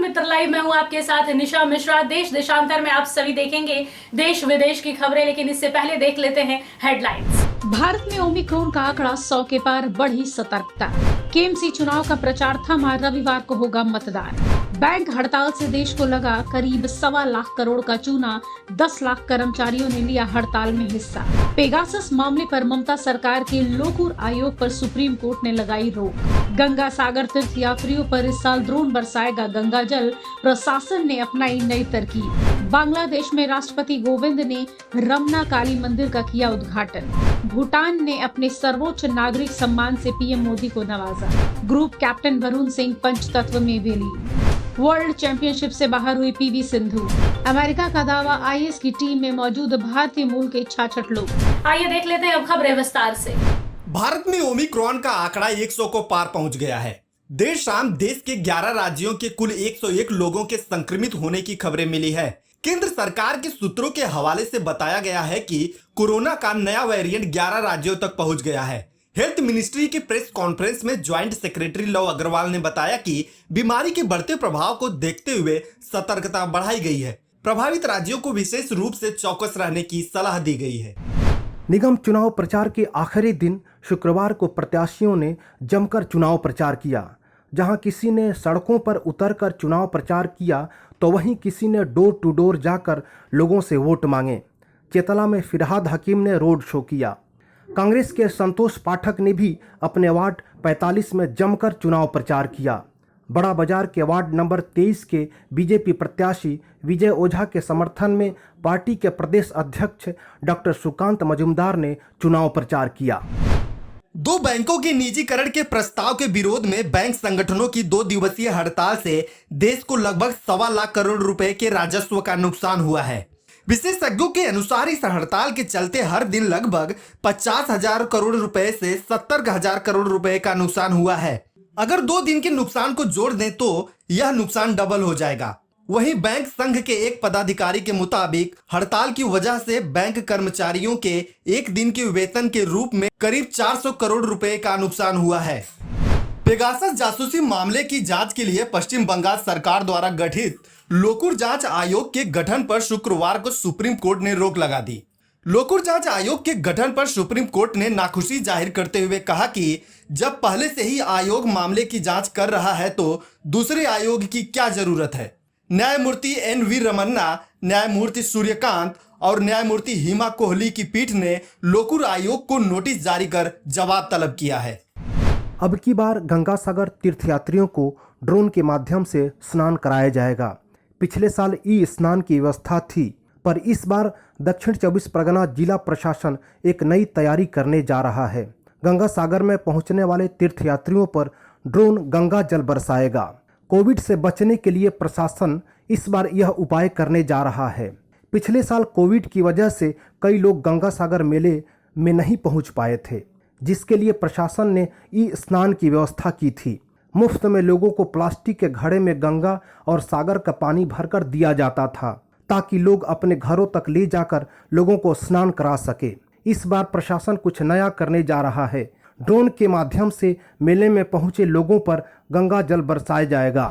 भारत मित्र live में हूं आपके साथ निशा मिश्रा। देश देशांतर में आप सभी देखेंगे देश विदेश की खबरें, लेकिन इससे पहले देख लेते हैं हेडलाइंस। भारत में ओमिक्रॉन का आंकड़ा 100 के पार, बढ़ी सतर्कता। केएमसी चुनाव का प्रचार थमा, रविवार को होगा मतदान। बैंक हड़ताल से देश को लगा करीब 1.25 लाख करोड़ का चूना, 10 लाख कर्मचारियों ने लिया हड़ताल में हिस्सा। पेगासस मामले पर ममता सरकार के लोकूर आयोग पर सुप्रीम कोर्ट ने लगाई रोक। गंगा सागर तीर्थ यात्रियों पर इस साल ड्रोन बरसाएगा गंगा जल, प्रशासन ने अपनाई नई तरकीब। बांग्लादेश में राष्ट्रपति कोविंद ने रमना काली मंदिर का किया उद्घाटन। भूटान ने अपने सर्वोच्च नागरिक सम्मान से पीएम मोदी को नवाजा। ग्रुप कैप्टन वरुण सिंह पंचतत्व में विलीन। वर्ल्ड चैंपियनशिप से बाहर हुई पीवी सिंधु। अमेरिका का दावा, आईएस की टीम में मौजूद भारतीय मूल के 66 लोग। आइए देख लेते हैं अब खबरें विस्तार से। भारत में ओमिक्रॉन का आंकड़ा 100 को पार पहुंच गया है। देर शाम देश के 11 राज्यों के कुल 101 लोगों के संक्रमित होने की खबरें मिली है। केंद्र सरकार के सूत्रों के हवाले से बताया गया है कि कोरोना का नया वेरिएंट 11 राज्यों तक पहुंच गया है। हेल्थ मिनिस्ट्री की प्रेस कॉन्फ्रेंस में ज्वाइंट सेक्रेटरी लव अग्रवाल ने बताया कि बीमारी के बढ़ते प्रभाव को देखते हुए सतर्कता बढ़ाई गई है। प्रभावित राज्यों को विशेष रूप से चौकस रहने की सलाह दी गई है। निगम चुनाव प्रचार के आखिरी दिन शुक्रवार को प्रत्याशियों ने जमकर चुनाव प्रचार किया। जहां किसी ने सड़कों पर उतरकर चुनाव प्रचार किया तो वहीं किसी ने डोर टू डोर जाकर लोगों से वोट मांगे। चेतला में फिरहाद हकीम ने रोड शो किया। कांग्रेस के संतोष पाठक ने भी अपने वार्ड 45 में जमकर चुनाव प्रचार किया। बड़ा बाजार के वार्ड नंबर 23 के बीजेपी प्रत्याशी विजय ओझा के समर्थन में पार्टी के प्रदेश अध्यक्ष डॉक्टर सुकांत मजूमदार ने चुनाव प्रचार किया। 2 बैंकों के निजीकरण के प्रस्ताव के विरोध में बैंक संगठनों की 2 दिवसीय हड़ताल से देश को लगभग 1.25 लाख करोड़ रुपए के राजस्व का नुकसान हुआ है। विशेषज्ञों के अनुसार इस हड़ताल के चलते हर दिन लगभग 50,000 करोड़ रुपए से 70,000 करोड़ रुपए का नुकसान हुआ है। अगर 2 दिन के नुकसान को जोड़ दें तो यह नुकसान डबल हो जाएगा। वहीं बैंक संघ के एक पदाधिकारी के मुताबिक हड़ताल की वजह से बैंक कर्मचारियों के एक दिन के वेतन के रूप में करीब 400 करोड़ रुपए का नुकसान हुआ है। पेगासस जासूसी मामले की जांच के लिए पश्चिम बंगाल सरकार द्वारा गठित लोकूर जांच आयोग के गठन पर शुक्रवार को सुप्रीम कोर्ट ने रोक लगा दी। लोकूर जांच आयोग के गठन पर सुप्रीम कोर्ट ने नाखुशी जाहिर करते हुए कहा कि जब पहले से ही आयोग मामले की जांच कर रहा है तो दूसरे आयोग की क्या जरूरत है। न्यायमूर्ति एन.वी. रमन्ना, न्यायमूर्ति सूर्यकांत और न्यायमूर्ति हिमा कोहली की पीठ ने लोकूर आयोग को नोटिस जारी कर जवाब तलब किया है। अब की बार गंगा सागर तीर्थयात्रियों को ड्रोन के माध्यम से स्नान कराया जाएगा। पिछले साल ई स्नान की व्यवस्था थी, पर इस बार दक्षिण 24 परगना जिला प्रशासन एक नई तैयारी करने जा रहा है। गंगा सागर में पहुंचने वाले तीर्थयात्रियों पर ड्रोन गंगा जल बरसाएगा। कोविड से बचने के लिए प्रशासन इस बार यह उपाय करने जा रहा है। पिछले साल कोविड की वजह से कई लोग गंगा सागर मेले में नहीं पहुंच पाए थे, जिसके लिए प्रशासन ने ई स्नान की व्यवस्था की थी। मुफ्त में लोगों को प्लास्टिक के घड़े में गंगा और सागर का पानी भरकर दिया जाता था, ताकि लोग अपने घरों तक ले जाकर लोगों को स्नान करा सके। इस बार प्रशासन कुछ नया करने जा रहा है। ड्रोन के माध्यम से मेले में पहुंचे लोगों पर गंगा जल बरसाया जाएगा।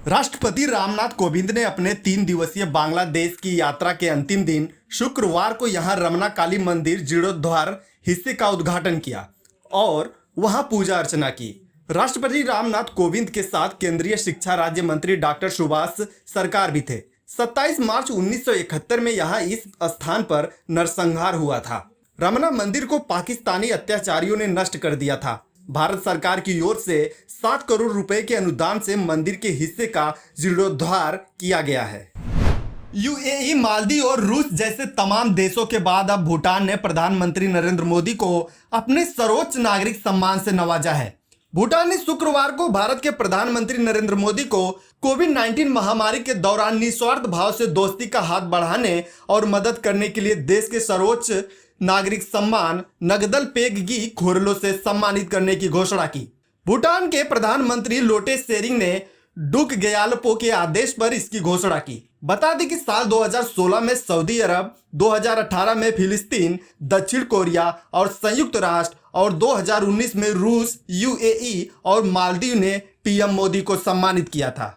राष्ट्रपति रामनाथ कोविंद ने अपने 3 दिवसीय बांग्लादेश की यात्रा के अंतिम दिन शुक्रवार को यहां रमना काली मंदिर जीर्णोद्धार हिस्से का उद्घाटन किया और वहां पूजा अर्चना की। राष्ट्रपति रामनाथ कोविंद के साथ केंद्रीय शिक्षा राज्य मंत्री डॉक्टर सुभाष सरकार भी थे। 27 मार्च 1971 में यहां इस स्थान पर नरसंहार हुआ था। रमना मंदिर को पाकिस्तानी अत्याचारियों ने नष्ट कर दिया था। भारत सरकार की ओर से 7 करोड़ रुपए के अनुदान से मंदिर के हिस्से का जीर्णोद्धार किया गया है। यूएई, मालदीव और रूस जैसे तमाम देशों के बाद अब भूटान ने प्रधानमंत्री नरेंद्र मोदी को अपने सर्वोच्च नागरिक सम्मान से नवाजा है। भूटान ने शुक्रवार को भारत के प्रधानमंत्री नरेंद्र मोदी को कोविड-19 महामारी के दौरान निस्वार्थ भाव से दोस्ती का हाथ बढ़ाने और मदद करने के लिए देश के सर्वोच्च नागरिक सम्मान नगदल पेगगी खोरलो से सम्मानित करने की घोषणा की। भूटान के प्रधानमंत्री लोटे शेरिंग ने डुक गयालपो के आदेश पर इसकी घोषणा की। बता दें कि साल 2016 में सऊदी अरब, 2018 में फिलिस्तीन, दक्षिण कोरिया और संयुक्त राष्ट्र और 2019 में रूस, यूएई और मालदीव ने पीएम मोदी को सम्मानित किया था।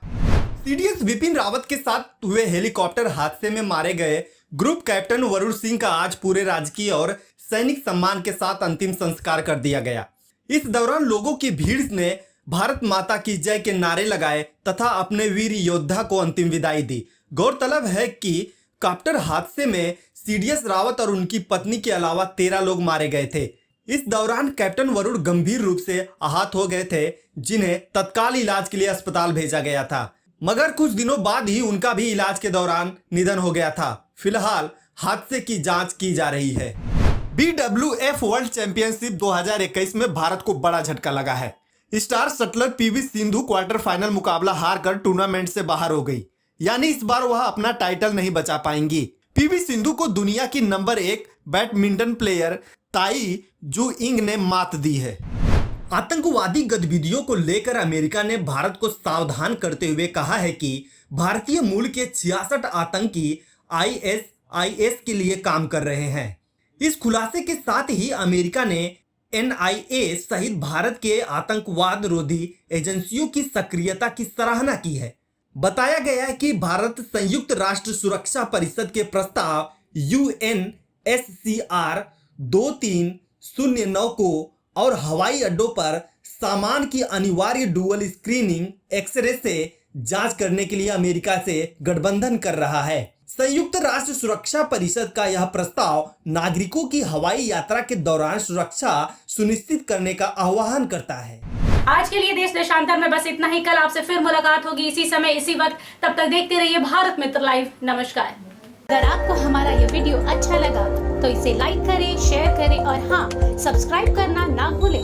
सीडीएस विपिन रावत के साथ हुए हेलीकॉप्टर हादसे में मारे गए ग्रुप कैप्टन वरुण सिंह का आज पूरे राजकीय और सैनिक सम्मान के साथ अंतिम संस्कार कर दिया गया। इस दौरान लोगों की भीड़ ने भारत माता की जय के नारे लगाए तथा अपने वीर योद्धा को अंतिम विदाई दी। गौरतलब है कि कॉप्टर हादसे में सीडीएस रावत और उनकी पत्नी के अलावा 13 लोग मारे गए थे। इस दौरान कैप्टन वरुण गंभीर रूप से आहत हो गए थे, जिन्हें तत्काल इलाज के लिए अस्पताल भेजा गया था, मगर कुछ दिनों बाद ही उनका भी इलाज के दौरान निधन हो गया था। फिलहाल हादसे की जांच की जा रही है। BWF वर्ल्ड चैंपियनशिप 2021 में भारत को बड़ा झटका लगा है। Star shuttler PV Sindhu quarter final मुकाबला हारकर टूर्नामेंट से बाहर हो गई, यानी इस बार वह अपना टाइटल नहीं बचा पाएंगी। पीवी सिंधु को दुनिया की नंबर 1 बैडमिंटन प्लेयर ताई जू इंग ने मात दी है। आतंकवादी गतिविधियों को लेकर अमेरिका ने भारत को सावधान करते हुए कहा है कि भारतीय मूल के 66 आतंकी ISIS के लिए काम कर रहे हैं। इस खुलासे के साथ ही अमेरिका ने NIA सहित भारत के आतंकवाद रोधी एजेंसियों की सक्रियता की सराहना की है। बताया गया है कि भारत संयुक्त राष्ट्र सुरक्षा परिषद के प्रस्ताव UNSCR 2309 को और हवाई अड्डों पर सामान की अनिवार्य डुअल स्क्रीनिंग एक्सरे से जांच करने के लिए अमेरिका से गठबंधन कर रहा है। संयुक्त राष्ट्र सुरक्षा परिषद का यह प्रस्ताव नागरिकों की हवाई यात्रा के दौरान सुरक्षा सुनिश्चित करने का आह्वान करता है। आज के लिए देश देशांतर में बस इतना ही। कल आपसे फिर मुलाकात होगी इसी समय इसी वक्त। तब तक देखते रहिए भारत मित्र लाइव। नमस्कार। अगर आपको हमारा ये वीडियो अच्छा लगा तो इसे लाइक करें, शेयर करें और हाँ, सब्सक्राइब करना ना भूलें।